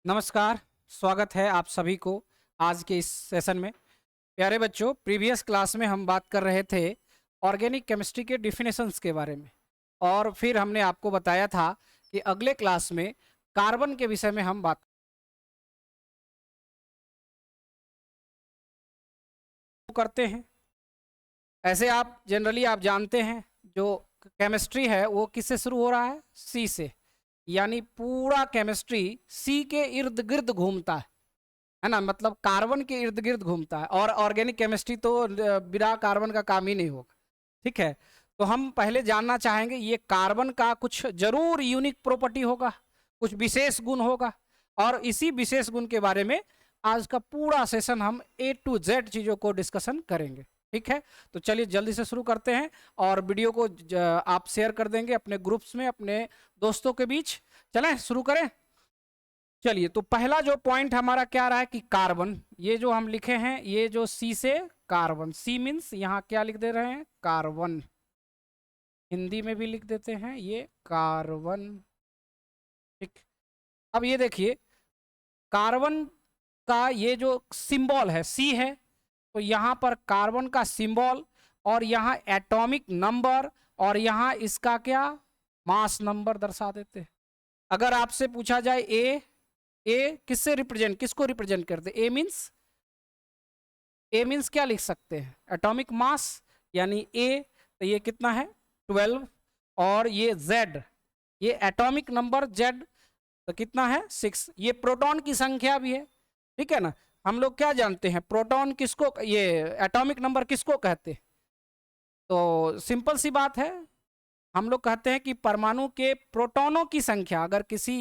नमस्कार, स्वागत है आप सभी को आज के इस सेशन में। प्यारे बच्चों, प्रीवियस क्लास में हम बात कर रहे थे ऑर्गेनिक केमिस्ट्री के डिफिनेशंस के बारे में और फिर हमने आपको बताया था कि अगले क्लास में कार्बन के विषय में हम बात करते हैं। ऐसे आप जनरली आप जानते हैं जो केमिस्ट्री है वो किससे शुरू हो रहा है? सी से, यानी पूरा केमिस्ट्री सी के इर्द गिर्द घूमता है ना, मतलब कार्बन के इर्द गिर्द घूमता है। और ऑर्गेनिक केमिस्ट्री तो बिना कार्बन का काम ही नहीं होगा। ठीक है, तो हम पहले जानना चाहेंगे ये कार्बन का कुछ जरूर यूनिक प्रॉपर्टी होगा, कुछ विशेष गुण होगा, और इसी विशेष गुण के बारे में आज का पूरा सेशन हम A to Z चीजों को डिस्कशन करेंगे। ठीक है, तो चलिए जल्दी से शुरू करते हैं और वीडियो को आप शेयर कर देंगे अपने ग्रुप्स में, अपने दोस्तों के बीच। चलें शुरू करें। चलिए, तो पहला जो पॉइंट हमारा क्या रहा है कि कार्बन, ये जो हम लिखे हैं, ये जो सी से कार्बन, सी मीन्स यहाँ क्या लिख दे रहे हैं? कार्बन। हिंदी में भी लिख देते हैं ये कार्बन। ठीक, अब ये देखिए कार्बन का ये जो सिंबल है सी है, तो यहाँ पर कार्बन का सिंबल और यहाँ एटॉमिक नंबर और यहाँ इसका क्या मास नंबर दर्शा देते हैं। अगर आपसे पूछा जाए ए किससे रिप्रेजेंट, किसको रिप्रेजेंट करते? ए मीन्स क्या लिख सकते हैं? एटॉमिक मास, यानी ए, तो ये कितना है 12, और ये जेड, ये एटॉमिक नंबर जेड, तो कितना है 6। ये प्रोटॉन की संख्या भी है। ठीक है ना, हम लोग क्या जानते हैं प्रोटॉन किसको, ये एटॉमिक नंबर किसको कहते हैं? तो सिंपल सी बात है, हम लोग कहते हैं कि परमाणु के प्रोटॉनों की संख्या, अगर किसी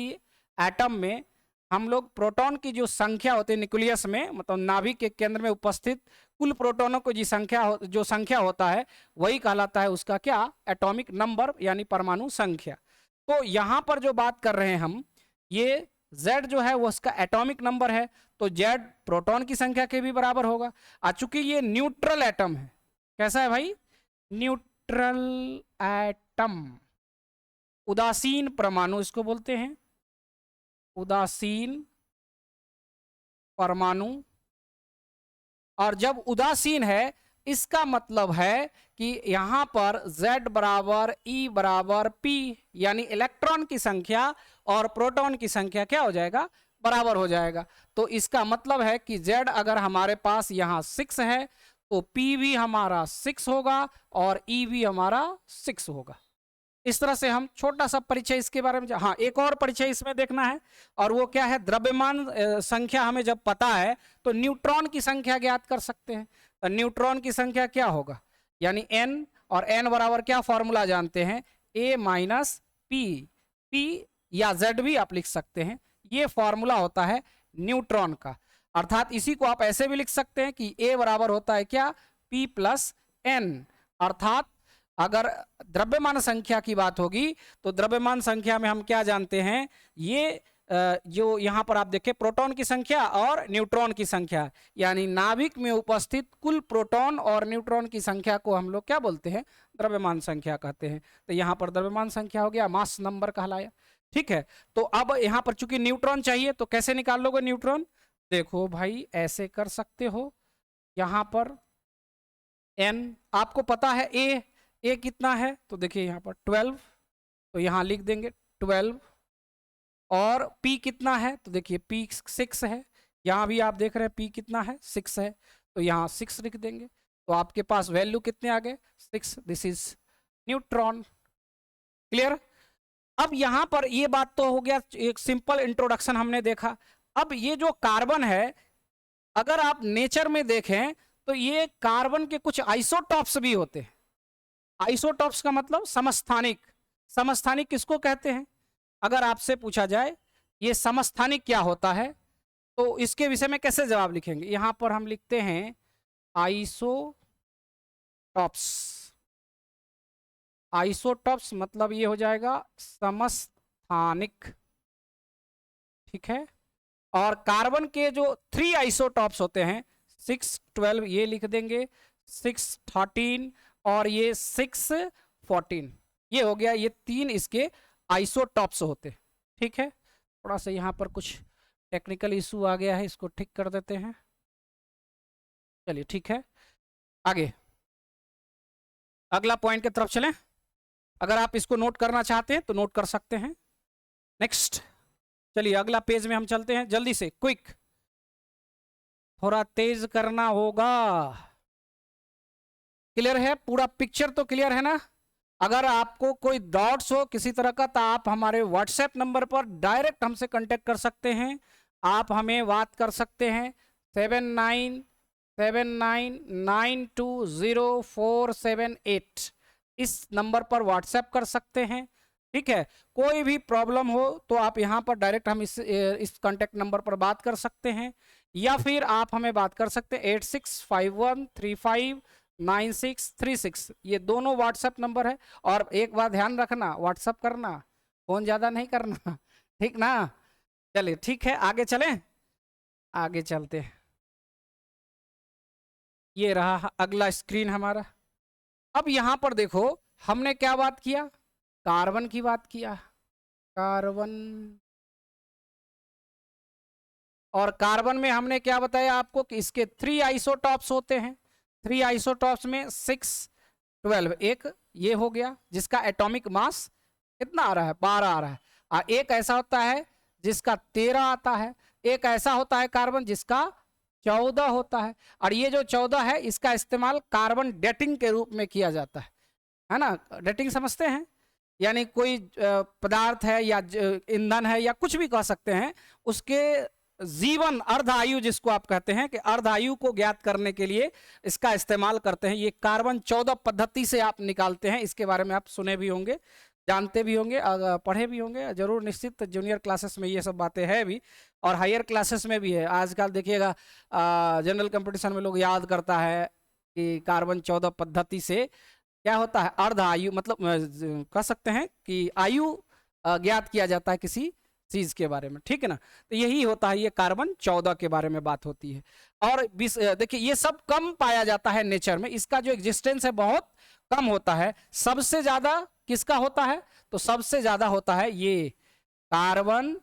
एटम में हम लोग प्रोटॉन की जो संख्या होती है न्यूक्लियस में, मतलब नाभिक के केंद्र में उपस्थित कुल प्रोटॉनों को जो संख्या होता है वही कहलाता है उसका क्या? एटॉमिक नंबर, यानी परमाणु संख्या। तो यहाँ पर जो बात कर रहे हैं हम, ये Z जो है वो उसका एटॉमिक नंबर है, तो Z प्रोटॉन की संख्या के भी बराबर होगा। चूंकि ये न्यूट्रल एटम है, कैसा है भाई? न्यूट्रल एटम, उदासीन परमाणु इसको बोलते हैं, उदासीन परमाणु। और जब उदासीन है इसका मतलब है कि यहां पर Z बराबर E बराबर P, यानी इलेक्ट्रॉन की संख्या और प्रोटॉन की संख्या क्या हो जाएगा? बराबर हो जाएगा। तो इसका मतलब है कि Z अगर हमारे पास यहां 6 है तो P भी हमारा 6 होगा और E भी हमारा 6 होगा। इस तरह से हम छोटा सा परिचय इसके बारे में, हाँ एक और परिचय इसमें देखना है, और वो क्या है? द्रव्यमान संख्या हमें जब पता है तो न्यूट्रॉन की संख्या ज्ञात कर सकते हैं। तो न्यूट्रॉन की संख्या क्या होगा? यानी n, और n बराबर क्या फॉर्मूला जानते हैं? a माइनस p या z भी आप लिख सकते हैं, ये फॉर्मूला होता है न्यूट्रॉन का। अर्थात इसी को आप ऐसे भी लिख सकते हैं कि a बराबर होता है क्या? p plus n। अर्थात अगर द्रव्यमान संख्या की बात होगी तो द्रव्यमान संख्या में हम क्या जानते हैं? ये जो यहाँ पर आप देखें प्रोटॉन की संख्या और न्यूट्रॉन की संख्या, यानी नाभिक में उपस्थित कुल प्रोटॉन और न्यूट्रॉन की संख्या को हम लोग क्या बोलते हैं? द्रव्यमान संख्या कहते हैं। तो यहाँ पर द्रव्यमान संख्या हो गया, मास नंबर कहलाया। ठीक है, तो अब यहाँ पर चूंकि न्यूट्रॉन चाहिए तो कैसे निकाल लोगे न्यूट्रॉन? देखो भाई ऐसे कर सकते हो, यहाँ पर n आपको पता है, ए कितना है? तो देखिए यहाँ पर 12, तो यहाँ लिख देंगे 12। और P कितना है? तो देखिए P 6 है, यहाँ भी आप देख रहे हैं P कितना है? 6 है, तो यहाँ 6 लिख देंगे। तो आपके पास वैल्यू कितने आ गए? 6। This is neutron. क्लियर? अब यहाँ पर ये बात तो हो गया, एक सिंपल इंट्रोडक्शन हमने देखा। अब ये जो कार्बन है, अगर आप नेचर में देखें तो ये कार्बन के कुछ आइसोटॉप्स भी होते हैं। आइसोटॉप्स का मतलब समस्थानिक। समस्थानिक किसको कहते हैं? अगर आपसे पूछा जाए ये समस्थानिक क्या होता है, तो इसके विषय में कैसे जवाब लिखेंगे? यहां पर हम लिखते हैं आइसोटॉप्स। आइसोटॉप्स मतलब ये हो जाएगा समस्थानिक। ठीक है, और कार्बन के जो 3 आइसोटॉप्स होते हैं, 6 12 ये लिख देंगे, 6 13 और ये 6 14, ये हो गया, ये 3 इसके आइसोटॉप्स होते। ठीक है, थोड़ा सा यहाँ पर कुछ टेक्निकल इशू आ गया है, इसको ठीक कर देते हैं। चलिए ठीक है, आगे अगला पॉइंट की तरफ चलें। अगर आप इसको नोट करना चाहते हैं तो नोट कर सकते हैं। नेक्स्ट, चलिए अगला पेज में हम चलते हैं, जल्दी से क्विक, थोड़ा तेज करना होगा। क्लियर है? पूरा पिक्चर तो क्लियर है ना? अगर आपको कोई डाउट्स हो किसी तरह का तो आप हमारे व्हाट्सएप नंबर पर डायरेक्ट हमसे कांटेक्ट कर सकते हैं। आप हमें बात कर सकते हैं 7979920478, इस नंबर पर व्हाट्सएप कर सकते हैं। ठीक है, कोई भी प्रॉब्लम हो तो आप यहाँ पर डायरेक्ट हम इस कांटेक्ट नंबर पर बात कर सकते हैं, या फिर आप हमें बात कर सकते हैं 8651359636, ये दोनों व्हाट्सएप नंबर है। और एक बात ध्यान रखना, व्हाट्सएप करना, फोन ज्यादा नहीं करना, ठीक ना? चलिए ठीक है, आगे चलें, आगे चलते हैं। ये रहा अगला स्क्रीन हमारा। अब यहां पर देखो, हमने क्या बात किया? कार्बन की बात किया, कार्बन। और कार्बन में हमने क्या बताया आपको कि इसके 3 आइसोटॉप्स होते हैं। 3 आइसोटॉप्स में 6, 12, एक ये हो गया जिसका एटॉमिक मास कितना आ रहा है? 12 आ रहा है। और एक ऐसा होता है जिसका 13 आता है, एक ऐसा होता है कार्बन जिसका 14 होता है। और ये जो 14 है इसका इस्तेमाल कार्बन डेटिंग के रूप में किया जाता है ना? डेटिंग समझते हैं? यानी कोई पदार्थ है या ईंधन है या कुछ भी कह सकते हैं, उसके जीवन अर्ध आयु जिसको आप कहते हैं कि अर्ध आयु को ज्ञात करने के लिए इसका इस्तेमाल करते हैं। ये कार्बन 14 पद्धति से आप निकालते हैं। इसके बारे में आप सुने भी होंगे, जानते भी होंगे, पढ़े भी होंगे जरूर, निश्चित। जूनियर क्लासेस में ये सब बातें हैं भी और हायर क्लासेस में भी है। आजकल देखिएगा जनरल कंपटीशन में लोग याद करता है कि कार्बन 14 पद्धति से क्या होता है? अर्ध आयु, मतलब कह सकते हैं कि आयु ज्ञात किया जाता है किसी चीज के बारे में, ठीक है ना? तो यही होता है, ये कार्बन 14 के बारे में बात होती है। और देखिए ये सब कम पाया जाता है नेचर में, इसका जो एग्जिस्टेंस है बहुत कम होता है। सबसे ज्यादा किसका होता है? तो सबसे ज्यादा होता है ये कार्बन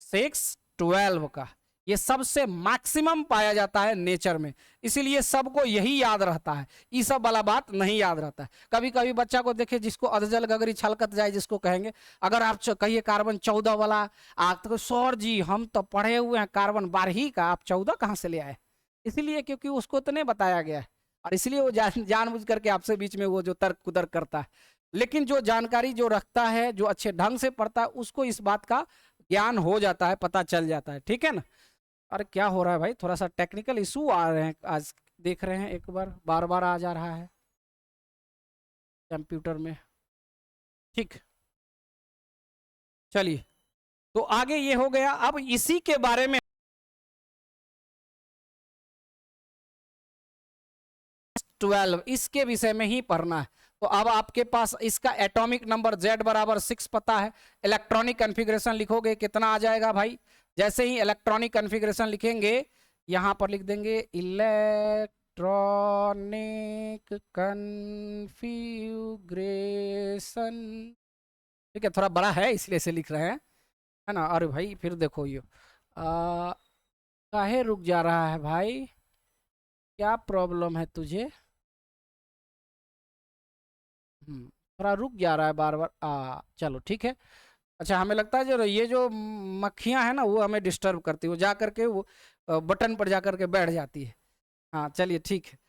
612 का, ये सबसे मैक्सिमम पाया जाता है नेचर में। इसीलिए सबको यही याद रहता है, ये सब वाला बात नहीं याद रहता है। कभी कभी बच्चा को देखे जिसको अधजल गगरी छलकत जाए, जिसको कहेंगे, अगर आप कहिए कार्बन 14 वाला, आप तो सर जी हम तो पढ़े हुए हैं कार्बन 12 का, आप 14 कहाँ से ले आए? इसीलिए क्योंकि उसको तो नहीं बताया गया है, और इसलिए वो जानबूझ करके आपसे बीच में वो जो तर्क कुतर्क करता है। लेकिन जो जानकारी जो रखता है, जो अच्छे ढंग से पढ़ता है, उसको इस बात का ज्ञान हो जाता है, पता चल जाता है, ठीक है ना? अरे क्या हो रहा है भाई, थोड़ा सा टेक्निकल इशू आ रहे हैं आज, देख रहे हैं एक बार बार आ जा रहा है कंप्यूटर में। ठीक, चलिए तो आगे ये हो गया। अब इसी के बारे में 12 इसके विषय में ही पढ़ना है। तो अब आपके पास इसका एटॉमिक नंबर Z बराबर 6 पता है। इलेक्ट्रॉनिक कॉन्फ़िगरेशन लिखोगे कितना आ जाएगा भाई? जैसे ही इलेक्ट्रॉनिक कॉन्फ़िगरेशन लिखेंगे यहां पर लिख देंगे इलेक्ट्रॉनिक कॉन्फ़िगरेशन, ठीक है? थोड़ा बड़ा है इसलिए से लिख रहे हैं, है ना? अरे भाई फिर देखो ये काहे रुक जा रहा है भाई, क्या प्रॉब्लम है तुझे? थोड़ा रुक जा रहा है बार बार। चलो ठीक है। अच्छा, हमें लगता है जो ये जो मक्खियां हैं ना वो हमें डिस्टर्ब करती है, वो जा करके वो बटन पर जा करके बैठ जाती है। हाँ चलिए ठीक है।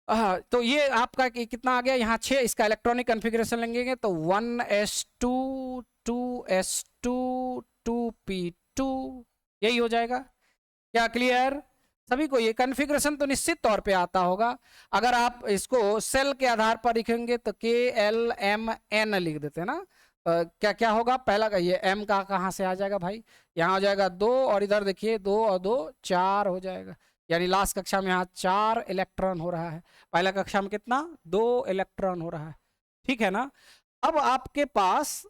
हाँ तो ये आपका कितना आ गया यहाँ 6। इसका इलेक्ट्रॉनिक कॉन्फ़िगरेशन लेंगे तो 1s2 2s2 2p2 यही हो जाएगा। क्या क्लियर सभी को? ये कॉन्फ़िगरेशन तो निश्चित तौर पे आता होगा। अगर आप इसको सेल के आधार पर लिखेंगे तो KLMN लिख देते हैं ना। क्या क्या होगा? पहला का ये M का कहाँ से आ जाएगा भाई? यहाँ हो जाएगा 2, और इधर देखिए 2 और 2 4 हो जाएगा। यानी लास्ट कक्षा में यहाँ 4 इलेक्ट्रॉन हो रहा है, पहला कक्षा में कितना? 2 इलेक्ट्रॉन हो रहा है, ठीक है ना? अब आपके पास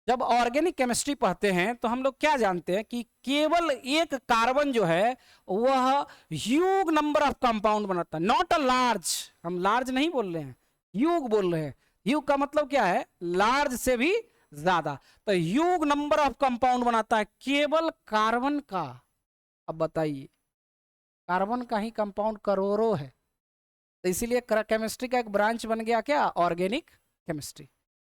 जब ऑर्गेनिक केमिस्ट्री पढ़ते हैं तो हम लोग क्या जानते हैं कि केवल एक कार्बन जो है वह ह्यूज नंबर ऑफ कंपाउंड बनाता है, नॉट अ लार्ज। हम लार्ज नहीं बोल रहे हैं, ह्यूज बोल रहे हैं। ह्यूज का मतलब क्या है? लार्ज से भी ज्यादा। तो ह्यूज नंबर ऑफ कंपाउंड बनाता है केवल कार्बन का। अब बताइए, कार्बन का ही कंपाउंड करोड़ों है। तो इसीलिए केमिस्ट्री का एक ब्रांच बन गया क्या, ऑर्गेनिक केमिस्ट्री।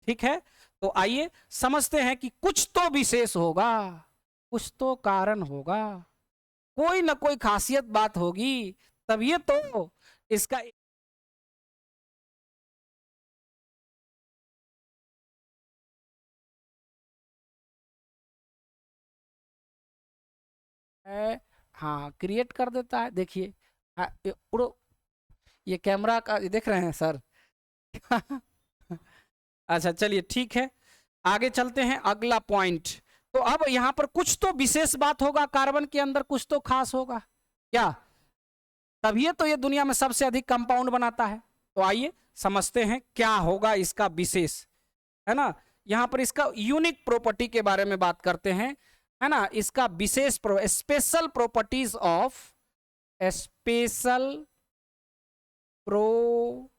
ठीक है, तो आइए समझते हैं कि कुछ तो विशेष होगा, कुछ तो कारण होगा, कोई ना कोई खासियत बात होगी, तब ये तो इसका है। हाँ, क्रिएट कर देता है। देखिए, हाँ, उड़ो, ये कैमरा का देख रहे हैं सर। अच्छा चलिए ठीक है, आगे चलते हैं अगला पॉइंट। तो अब यहां पर कुछ तो विशेष बात होगा, कार्बन के अंदर कुछ तो खास होगा क्या, तभी तो ये दुनिया में सबसे अधिक कंपाउंड बनाता है। तो आइए समझते हैं क्या होगा इसका विशेष, है ना। यहां पर इसका यूनिक प्रॉपर्टी के बारे में बात करते हैं, है ना। इसका विशेष special properties of, special properties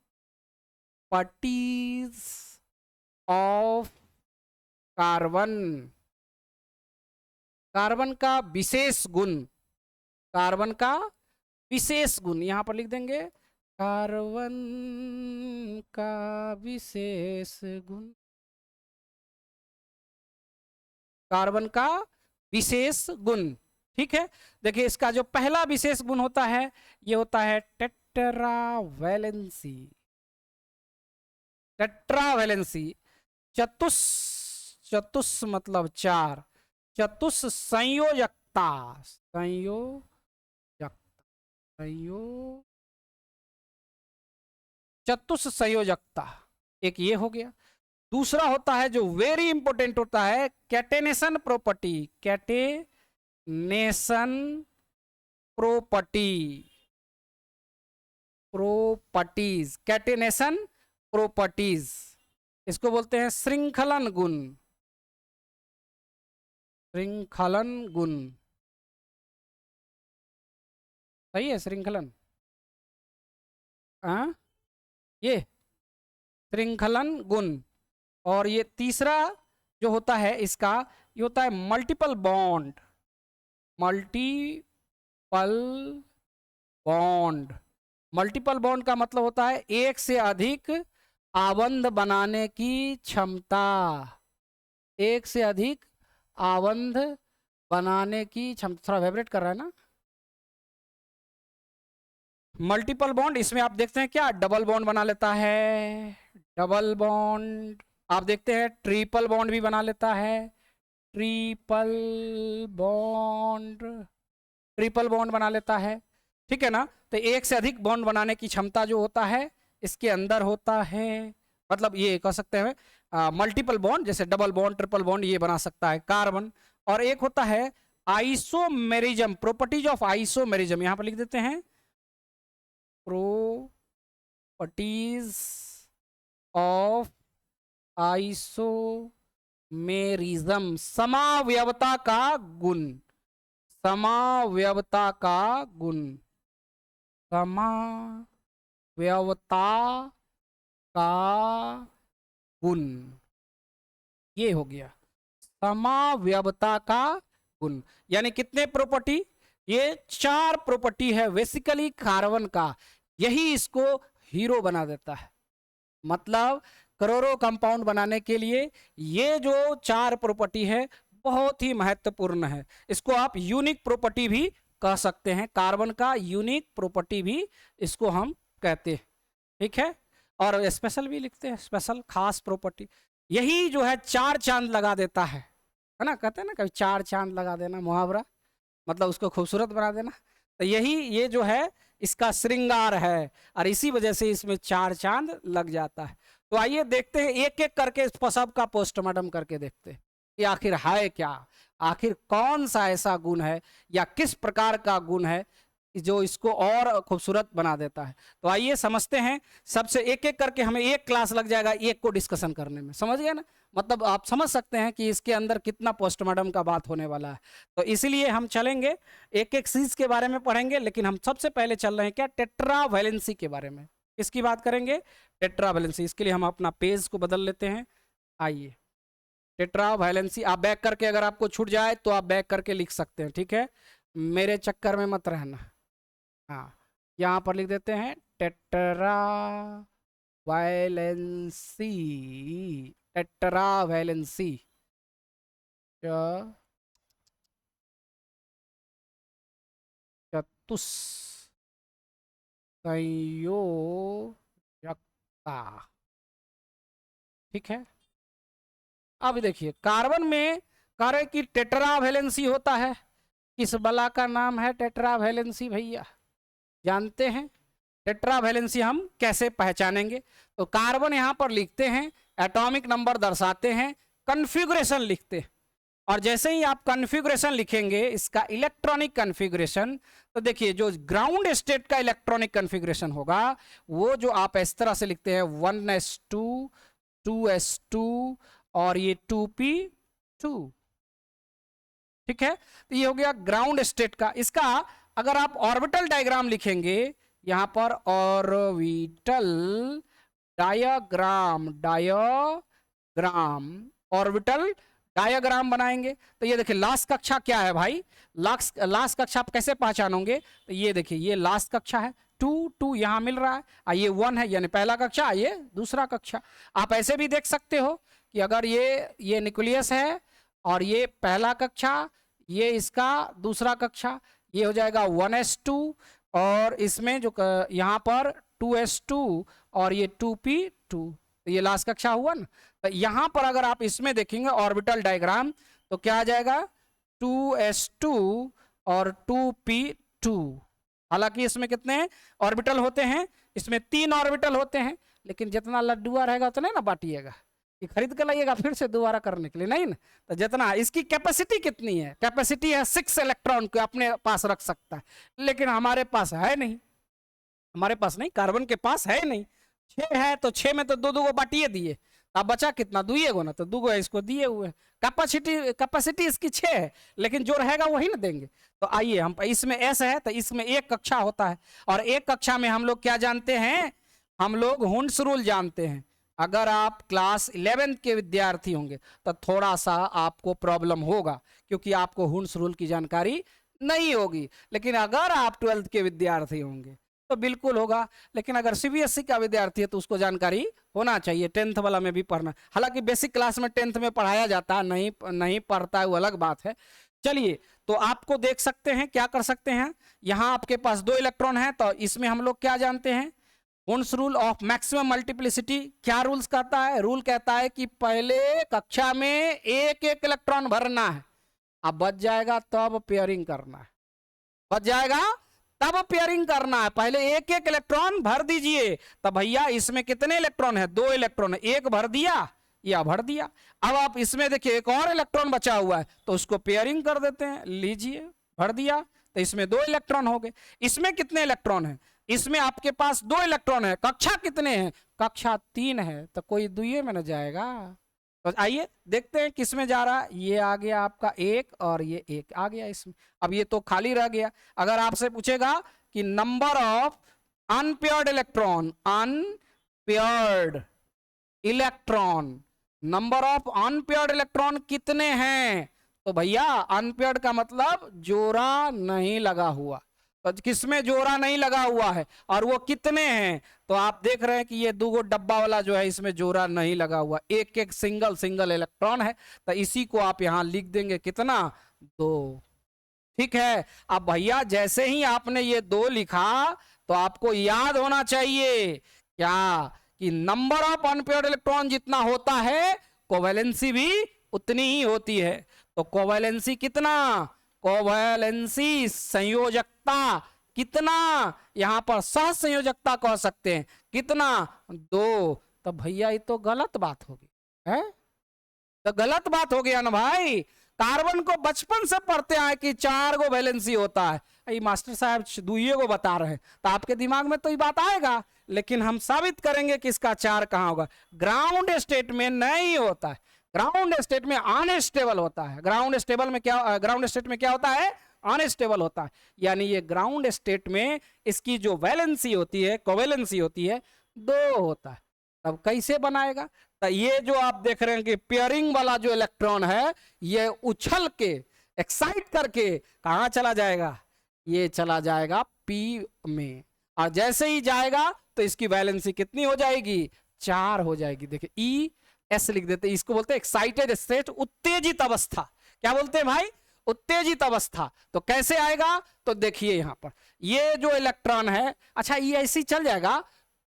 of carbon, carbon का विशेष गुण, कार्बन का विशेष गुण यहां पर लिख देंगे, कार्बन का विशेष गुण, कार्बन का विशेष गुण। ठीक है, देखिए इसका जो पहला विशेष गुण होता है, ये होता है टेट्रावैलेंसी। टेट्रावैलेंसी, चतुस, चतुस मतलब चार, चतुस संयोजकता, संयोजकता, संयो, चतुस संयोजकता, एक ये हो गया। दूसरा होता है जो वेरी इंपॉर्टेंट होता है, catenation property, catenation property, properties, catenation properties, इसको बोलते हैं श्रृंखलन गुण, श्रृंखलन गुण, सही है श्रृंखलन, हाँ ये श्रृंखलन गुण। और ये तीसरा जो होता है इसका, ये होता है multiple bond, multiple bond. Multiple bond का मतलब होता है एक से अधिक आबंध बनाने की क्षमता, एक से अधिक आबंध बनाने की क्षमता। थोड़ा वाइब्रेट कर रहा है ना। मल्टीपल बॉन्ड, इसमें आप देखते हैं क्या, डबल बॉन्ड बना लेता है, डबल बॉन्ड। आप देखते हैं ट्रिपल बॉन्ड भी बना लेता है, ट्रिपल बॉन्ड, ट्रिपल बॉन्ड बना लेता है। ठीक है ना। तो एक से अधिक बॉन्ड बनाने की क्षमता जो होता है इसके अंदर होता है, मतलब ये कह सकते हैं मल्टीपल बॉन्ड, जैसे डबल बॉन्ड ट्रिपल बॉन्ड ये बना सकता है कार्बन। और एक होता है आइसोमेरिज्म, प्रॉपर्टीज ऑफ आइसोमेरिज्म, यहां पर लिख देते हैं प्रॉपर्टीज ऑफ आइसोमेरिज्म, समावयवता का गुण, समावयवता का गुण, समावयवता का गुण, ये हो गया समावयवता का गुण। यानी कितने प्रॉपर्टी, ये चार प्रॉपर्टी है बेसिकली कार्बन का, यही इसको हीरो बना देता है। मतलब करोड़ों कंपाउंड बनाने के लिए ये जो चार प्रॉपर्टी है बहुत ही महत्वपूर्ण है। इसको आप यूनिक प्रॉपर्टी भी कह सकते हैं, कार्बन का यूनिक प्रॉपर्टी भी इसको हम कहते हैं। ठीक है, और स्पेशल भी लिखते हैं, स्पेशल खास प्रॉपर्टी। यही जो है चार चांद लगा देता है ना, कहते हैं ना कभी चार चांद लगा देना, मुहावरा, मतलब उसको खूबसूरत बना देना। तो यही ये जो है इसका श्रृंगार है, और इसी वजह से इसमें चार चांद लग जाता है। तो आइए देखते हैं एक एक करके सब का पोस्टमार्टम करके देखते हैं कि आखिर है क्या, आखिर कौन सा ऐसा गुण है या किस प्रकार का गुण है जो इसको और खूबसूरत बना देता है। तो आइए समझते हैं, सबसे एक एक करके, हमें एक क्लास लग जाएगा एक को डिस्कशन करने में, समझ गए ना। मतलब आप समझ सकते हैं कि इसके अंदर कितना पोस्टमार्टम का बात होने वाला है। तो इसीलिए हम चलेंगे एक एक चीज के बारे में पढ़ेंगे, लेकिन हम सबसे पहले चल रहे हैं क्या, टेट्रावैलेंसी के बारे में। किसकी बात करेंगे, टेट्रावैलेंसी। इसके लिए हम अपना पेज को बदल लेते हैं, आइए टेट्रा वैलेंसी आप बैक करके, अगर आपको छूट जाए तो आप बैक करके लिख सकते हैं, ठीक है, मेरे चक्कर में मत रहना। हाँ, यहाँ पर लिख देते हैं टेट्रा वैलेंसी, टेट्रा वैलेंसी चतुष संयोजकता, ठीक है। अब देखिए कार्बन में कह रहे कि टेट्रा वैलेंसी होता है, किस बला का नाम है टेट्रा वैलेंसी भैया, जानते हैं? टेट्रा वैलेंसी हम कैसे पहचानेंगे? तो कार्बन यहां पर लिखते हैं, एटॉमिक नंबर दर्शाते हैं, कन्फिगरेशन लिखते हैं, और जैसे ही आप कन्फिगरेशन लिखेंगे इसका इलेक्ट्रॉनिक कन्फिगरेशन, तो देखिए जो ग्राउंड स्टेट का इलेक्ट्रॉनिक कन्फिगरेशन होगा वो जो आप इस तरह से लिखते हैं 1s2 2s2 और ये 2p2, ठीक है। तो ये हो गया ग्राउंड स्टेट का। इसका अगर आप ऑर्बिटल डायग्राम लिखेंगे, यहां पर ऑर्बिटल डायग्राम, ऑर्बिटल डायग्राम बनाएंगे, तो ये देखिए लास्ट कक्षा क्या है भाई, लास्ट कक्षा आप कैसे पहचानोगे? तो ये देखिए ये लास्ट कक्षा है, 2 यहाँ मिल रहा है, ये 1 है यानी पहला कक्षा, ये दूसरा कक्षा। आप ऐसे भी देख सकते हो कि अगर ये न्यूक्लियस है और ये पहला कक्षा, ये इसका दूसरा कक्षा, ये हो जाएगा 1s2, और इसमें जो यहाँ पर 2s2 और ये 2p2, तो ये लास्ट कक्षा हुआ ना। तो यहाँ पर अगर आप इसमें देखेंगे ऑर्बिटल डायग्राम, तो क्या आ जाएगा 2s2 और 2p2। हालांकि इसमें कितने ऑर्बिटल होते हैं? इसमें 3 ऑर्बिटल होते हैं, लेकिन जितना लड्डुआ रहेगा उतना ना बांटिएगा, ये खरीद कर लाइएगा फिर से दोबारा करने के लिए, नहीं ना। तो जितना इसकी कैपेसिटी कितनी है? कैपेसिटी है 6 इलेक्ट्रॉन को अपने पास रख सकता है, लेकिन हमारे पास है नहीं, हमारे पास नहीं, कार्बन के पास है नहीं। 6 है तो 6 में तो 2 को बांटिए दिए, अब बचा कितना? 2 गो ना, तो 2 है इसको दिए हुए। कैपेसिटी इसकी 6 है, लेकिन जो रहेगा वही ना देंगे। तो आइए हम इसमें एस है तो इसमें एक कक्षा होता है, और एक कक्षा में हम लोग क्या जानते हैं? हम लोग हुंड्स रूल जानते हैं। अगर आप क्लास 11th के विद्यार्थी होंगे तो थोड़ा सा आपको प्रॉब्लम होगा, क्योंकि आपको हुंड्स रूल की जानकारी नहीं होगी, लेकिन अगर आप 12th के विद्यार्थी होंगे तो बिल्कुल होगा। लेकिन अगर सीबीएसई का विद्यार्थी है तो उसको जानकारी होना चाहिए, 10th वाला में भी पढ़ना। हालांकि बेसिक क्लास में 10th में पढ़ाया जाता है, नहीं पढ़ता है वो अलग बात है। चलिए, तो आपको देख सकते हैं, क्या कर सकते हैं, यहाँ आपके पास 2 इलेक्ट्रॉन है, तो इसमें हम लोग क्या जानते हैं? Hund's rule of maximum multiplicity. क्या रूल्स कहता है? रूल कहता है कि पहले कक्षा में एक इलेक्ट्रॉन भरना है, अब बच जाएगा तब पेयरिंग करना है, बच जाएगा तब पेयरिंग करना है। पहले एक इलेक्ट्रॉन भर दीजिए। तब भैया इसमें कितने इलेक्ट्रॉन है? 2 इलेक्ट्रॉन है, एक भर दिया या भर दिया। अब आप इसमें देखिए एक और इलेक्ट्रॉन बचा हुआ है, तो उसको पेयरिंग कर देते हैं, लीजिए भर दिया, तो इसमें 2 इलेक्ट्रॉन हो गए। इसमें कितने इलेक्ट्रॉन है? इसमें आपके पास 2 इलेक्ट्रॉन है। कक्षा कितने हैं? कक्षा 3 है, तो कोई 2 में न जाएगा। तो आइए देखते हैं किस में जा रहा है। ये आ गया आपका 1 और ये 1 आ गया इसमें। अब ये तो खाली रह गया। अगर आपसे पूछेगा कि number of unpaired electron, number of unpaired electron कितने हैं, तो भैया अनपेयर्ड का मतलब जोड़ा नहीं लगा हुआ। तो किसमें जोड़ा नहीं लगा हुआ है और वो कितने हैं? तो आप देख रहे हैं कि ये 2 डब्बा वाला जो है इसमें जोड़ा नहीं लगा हुआ, एक सिंगल इलेक्ट्रॉन है। तो इसी को आप यहां लिख देंगे, कितना? 2। ठीक है। अब भैया जैसे ही आपने ये 2 लिखा तो आपको याद होना चाहिए क्या, कि नंबर ऑफ अनपेयर्ड इलेक्ट्रॉन जितना होता है कोवैलेंसी भी उतनी ही होती है। तो कोवैलेंसी कितना? कोवैलेंसी संयोजकता कितना? यहां पर सह संयोजकता कह सकते हैं, कितना? 2। तो भैया ये तो गलत बात होगी है, तो गलत बात हो गया ना भाई। कार्बन को बचपन से पढ़ते आए कि 4 गो वैलेंसी होता है, ये मास्टर साहब 2 को बता रहे हैं, तो आपके दिमाग में तो ये बात आएगा। लेकिन हम साबित करेंगे कि इसका 4 कहां होगा। ग्राउंड स्टेट में नहीं होता है, ग्राउंड स्टेट में अनस्टेबल होता है। ग्राउंड स्टेट में क्या होता है? अनस्टेबल होता है। यानी ये ग्राउंड स्टेट में इसकी जो वैलेंसी होती है, कोवैलेंसी होती है, 2 होता है। तब कैसे बनाएगा? तो ये जो आप देख रहे हैं कि पेयरिंग वाला जो इलेक्ट्रॉन है ये उछल के एक्साइट करके कहां चला जाएगा, ये चला जाएगा पी में, और जैसे ही जाएगा तो इसकी वैलेंसी कितनी हो जाएगी, 4 हो जाएगी। देखिए ई एस लिख देते, इसको बोलते हैं एक्साइटेड स्टेट, उत्तेजित अवस्था। क्या बोलते हैं भाई, उत्तेजित अवस्था। तो कैसे आएगा, तो देखिए यहां पर ये जो इलेक्ट्रॉन है, अच्छा ये ऐसे ही चल जाएगा।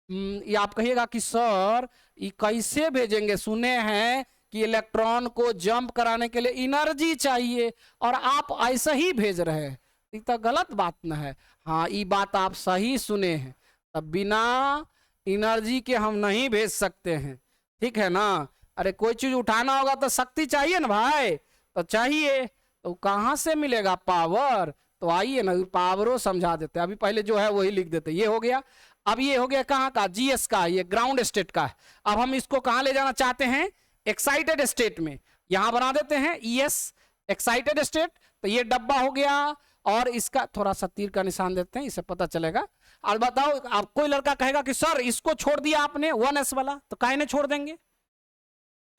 ये आप कहिएगा कि सर ये कैसे भेजेंगे, सुने हैं कि इलेक्ट्रॉन को जंप कराने के लिए एनर्जी चाहिए और आप ऐसा ही भेज रहे हैं, ये तो गलत बात ना है। हाँ ये बात आप सही सुने हैं, तब बिना एनर्जी के हम नहीं भेज सकते हैं, ठीक है ना। अरे कोई चीज उठाना होगा तो शक्ति चाहिए ना भाई, तो चाहिए, तो कहां से मिलेगा पावर। तो आइए ना पावरों समझा देते, अभी पहले जो है वही लिख देते। ये हो गया, अब ये हो गया कहाँ का, जीएस का, ये ग्राउंड स्टेट का है। अब हम इसको कहां ले जाना चाहते हैं, एक्साइटेड स्टेट में, यहां बना देते हैं ईएस एक्साइटेड स्टेट। तो ये डब्बा हो गया, और इसका थोड़ा सा तीर का निशान देते हैं, इससे पता चलेगा। और बताओ, आप कोई लड़का कहेगा कि सर इसको छोड़ दिया आपने 1s वाला, तो काहे ने छोड़ देंगे,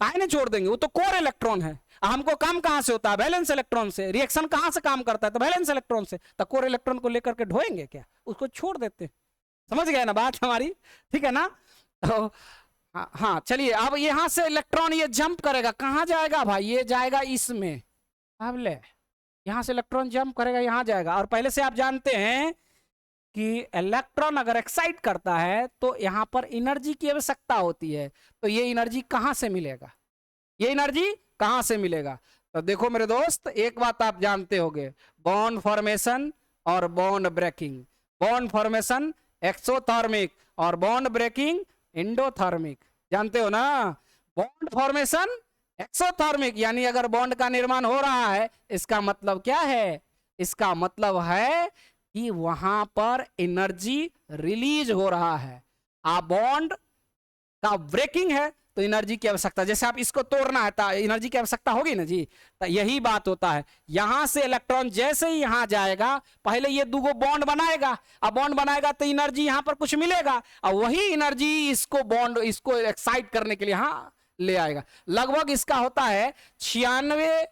काहे ने छोड़ देंगे, वो तो कोर इलेक्ट्रॉन है। हमको काम कहां से होता है, वैलेंस इलेक्ट्रॉन से। रिएक्शन कहां से काम करता है, तो वैलेंस इलेक्ट्रॉन से। तो कोर इलेक्ट्रॉन को लेकर के ढोएंगे क्या, उसको छोड़ देते। समझ गए ना बात हमारी, ठीक है ना। तो हाँ चलिए, अब यहां से इलेक्ट्रॉन ये जंप करेगा, कहां जाएगा भाई, ये जाएगा इसमें। अब ले, यहां से इलेक्ट्रॉन जंप करेगा, यहां जाएगा। और पहले से आप जानते हैं कि इलेक्ट्रॉन अगर एक्साइट करता है तो यहां पर एनर्जी की आवश्यकता होती है। तो ये एनर्जी कहां से मिलेगा, ये एनर्जी कहां से मिलेगा। तो देखो मेरे दोस्त, एक बात आप जानते होंगे, बॉन्ड फॉर्मेशन और bond breaking. Bond formation exothermic और बॉन्ड ब्रेकिंग एंडोथर्मिक, जानते हो ना। बॉन्ड फॉर्मेशन एक्सोथर्मिक यानी अगर बॉन्ड का निर्माण हो रहा है, इसका मतलब क्या है, इसका मतलब है कि वहां पर एनर्जी रिलीज हो रहा है। आप बॉन्ड का ब्रेकिंग है तो एनर्जी की आवश्यकता, जैसे आप इसको तोड़ना है तो एनर्जी की आवश्यकता होगी ना जी। तो यही बात होता है, यहां से इलेक्ट्रॉन जैसे ही यहां जाएगा, पहले ये दो बॉन्ड बनाएगा, अब बॉन्ड बनाएगा तो एनर्जी यहां पर कुछ मिलेगा, और वही एनर्जी इसको बॉन्ड, इसको एक्साइट करने के लिए यहां ले आएगा। लगभग इसका होता है 96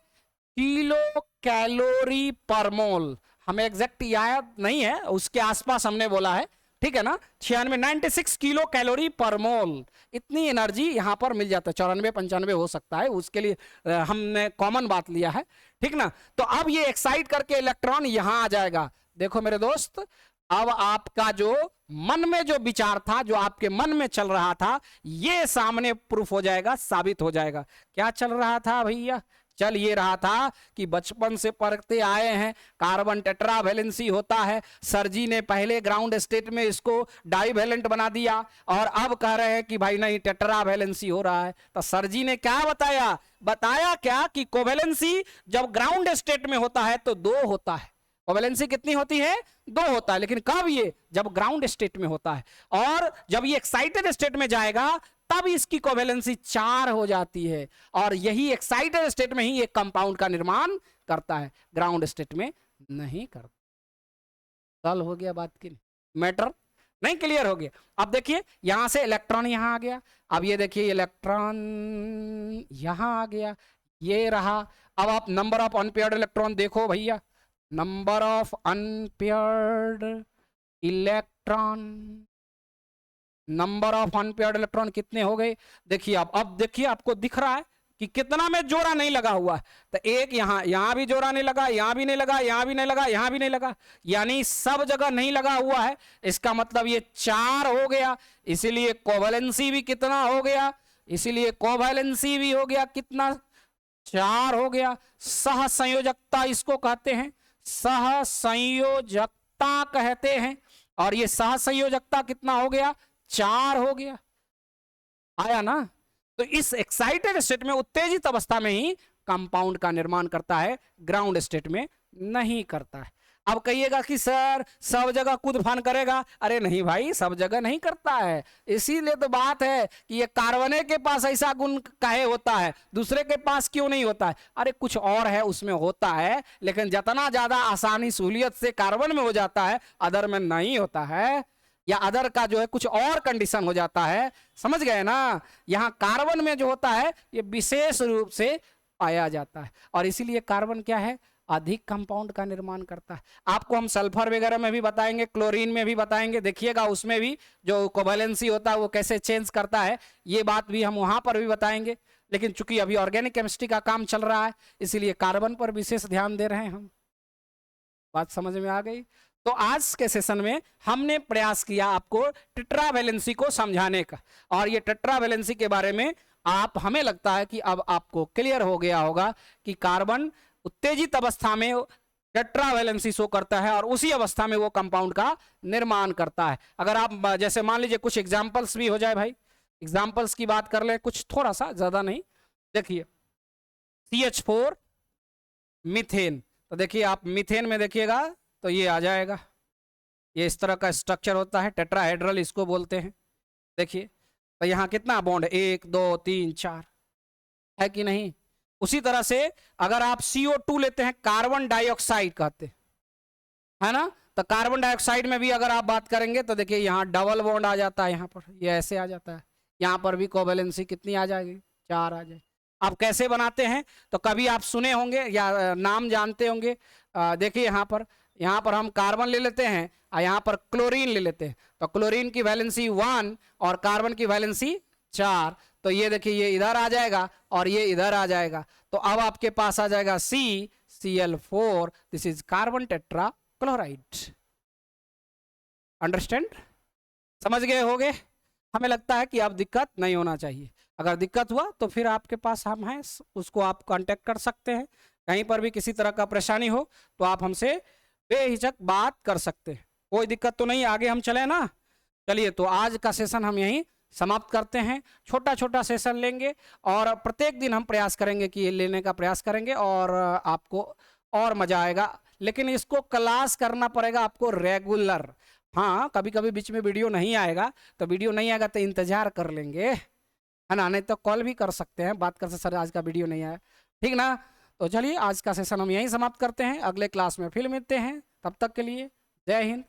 किलो कैलोरी पर मोल, हमें एग्जैक्ट याद नहीं है, उसके आसपास हमने बोला है, ठीक है ना। 96 किलो कैलोरी पर मोल, इतनी एनर्जी यहां पर मिल जाता है। 94-95 हो सकता है, उसके लिए हमने कॉमन बात लिया है, ठीक ना। तो अब ये एक्साइट करके इलेक्ट्रॉन यहां आ जाएगा। देखो मेरे दोस्त, अब आपका जो मन में जो विचार था, जो आपके मन में चल रहा था, ये सामने प्रूफ हो जाएगा, साबित हो जाएगा। क्या चल रहा था भैया, चल ये रहा था कि बचपन से पढ़ते आए हैं कार्बन टेट्रा वैलेंसी होता है, सर जी ने पहले ग्राउंड स्टेट में इसको डाइवैलेंट बना दिया, और अब कह रहे हैं कि भाई नहीं टेट्रा वैलेंसी हो रहा है। तो सर जी ने क्या बताया, बताया क्या कि कोवैलेंसी जब ग्राउंड स्टेट में होता है तो 2 होता है। कोवैलेंसी कितनी होती है, 2 होता है। लेकिन कब, ये जब ग्राउंड स्टेट में होता है, और जब ये एक्साइटेड स्टेट में जाएगा तब इसकी कोवैलेंसी 4 हो जाती है। और यही एक्साइटेड स्टेट में ही एक कंपाउंड का निर्माण करता है, ग्राउंड स्टेट में नहीं करता। कल हो गया बात की, मैटर नहीं क्लियर हो गया। अब देखिए यहां से इलेक्ट्रॉन यहां आ गया, अब ये देखिए इलेक्ट्रॉन यहां आ गया, ये रहा। अब आप नंबर ऑफ अनपेयर्ड इलेक्ट्रॉन देखो भैया, number of unpaired electron, number of unpaired electron कितने हो गए। देखिए अब देखिए आपको दिख रहा है कि कितना में जोड़ा नहीं लगा हुआ है। तो एक यहां भी जोड़ा नहीं लगा, यहां भी नहीं लगा, यहां भी नहीं लगा, यहां भी नहीं लगा, यानी सब जगह नहीं लगा हुआ है। इसका मतलब ये 4 हो गया, इसीलिए कोवैलेंसी भी कितना हो गया, इसीलिए कोवैलेंसी भी हो गया कितना, 4 हो गया। सह संयोजकता इसको कहते हैं, सह संयोजकता कहते हैं, और ये सह संयोजकता कितना हो गया, 4 हो गया। आया ना। तो इस एक्साइटेड स्टेट में, उत्तेजित अवस्था में ही कंपाउंड का निर्माण करता है, ग्राउंड स्टेट में नहीं करता है। अब कहिएगा कि सर सब जगह कूद फान करेगा, अरे नहीं भाई, सब जगह नहीं करता है। इसीलिए तो बात है कि ये कार्बन के पास ऐसा गुण काहे होता है, दूसरे के पास क्यों नहीं होता है। अरे कुछ और है उसमें होता है, लेकिन जितना ज्यादा आसानी सहूलियत से कार्बन में हो जाता है, अदर में नहीं होता है। या अदर का जो है कुछ और कंडीशन हो जाता है, समझ गए ना। यहाँ कार्बन में जो होता है ये विशेष रूप से पाया जाता है, और इसीलिए कार्बन क्या है, अधिक कंपाउंड का निर्माण करता है। आपको हम सल्फर वगैरह में भी बताएंगे, क्लोरीन में भी बताएंगे, देखिएगा उसमें भी जो कोवैलेंसी होता है वो कैसे चेंज करता है, ये बात भी हम वहां पर भी बताएंगे। लेकिन चूंकि अभी ऑर्गेनिक केमिस्ट्री का काम चल रहा है, इसीलिए कार्बन पर विशेष ध्यान दे रहे हैं हम। बात समझ में आ गई। तो आज के सेशन में हमने प्रयास किया आपको टेट्रावैलेंसी को समझाने का, और ये टेट्रावैलेंसी के बारे में आप, हमें लगता है कि अब आपको क्लियर हो गया होगा कि कार्बन उत्तेजित अवस्था में टेट्रावैलेंसी शो करता है और उसी अवस्था में वो कंपाउंड का निर्माण करता है। अगर आप जैसे मान लीजिए कुछ एग्जांपल्स भी हो जाए भाई, एग्जांपल्स की बात कर ले कुछ, थोड़ा सा, ज्यादा नहीं। देखिए CH4 मीथेन, तो देखिए आप मीथेन में देखिएगा तो ये आ जाएगा, ये इस तरह का स्ट्रक्चर होता है, टेट्राहेड्रल इसको बोलते हैं। देखिए तो यहाँ कितना बॉन्ड, 1 2 3 4 है कि नहीं। उसी तरह से अगर आप CO2 लेते हैं, कार्बन डाइऑक्साइड कहते है ना, तो कार्बन डाइऑक्साइड में भी अगर आप बात करेंगे तो देखिए यहाँ डबल बॉन्ड आ जाता है, यहाँ पर ये ऐसे आ जाता है, यहाँ पर भी कोवैलेंसी कितनी आ जाएगी, 4 आ जाएगी। आप कैसे बनाते हैं, तो कभी आप सुने होंगे या नाम जानते होंगे। देखिए यहाँ पर हम कार्बन ले लेते हैं और यहाँ पर क्लोरीन ले लेते हैं, तो क्लोरीन की वैलेंसी 1 और कार्बन की वैलेंसी 4, तो ये देखिए ये इधर आ जाएगा और ये इधर आ जाएगा, तो अब आपके पास आ जाएगा CCl4, this is carbon tetra chloride. Understand, समझ गए होगे। हमें लगता है कि अब दिक्कत नहीं होना चाहिए, अगर दिक्कत हुआ तो फिर आपके पास हम हैं, उसको आप कांटेक्ट कर सकते हैं। कहीं पर भी किसी तरह का परेशानी हो तो आप हमसे बेहिचक बात कर सकते हैं, कोई दिक्कत तो नहीं। आगे हम चले ना। चलिए तो आज का सेशन हम यहीं समाप्त करते हैं। छोटा छोटा सेशन लेंगे और प्रत्येक दिन हम प्रयास करेंगे कि ये लेने का प्रयास करेंगे और आपको और मजा आएगा। लेकिन इसको क्लास करना पड़ेगा आपको रेगुलर। हाँ, कभी कभी बीच में वीडियो नहीं आएगा, तो वीडियो नहीं आएगा तो इंतजार कर लेंगे, है ना, नहीं तो कॉल भी कर सकते हैं, बात कर सकते, सर आज का वीडियो नहीं आया, ठीक ना। तो चलिए आज का सेशन हम यहीं समाप्त करते हैं, अगले क्लास में फिर मिलते हैं, तब तक के लिए जय हिंद।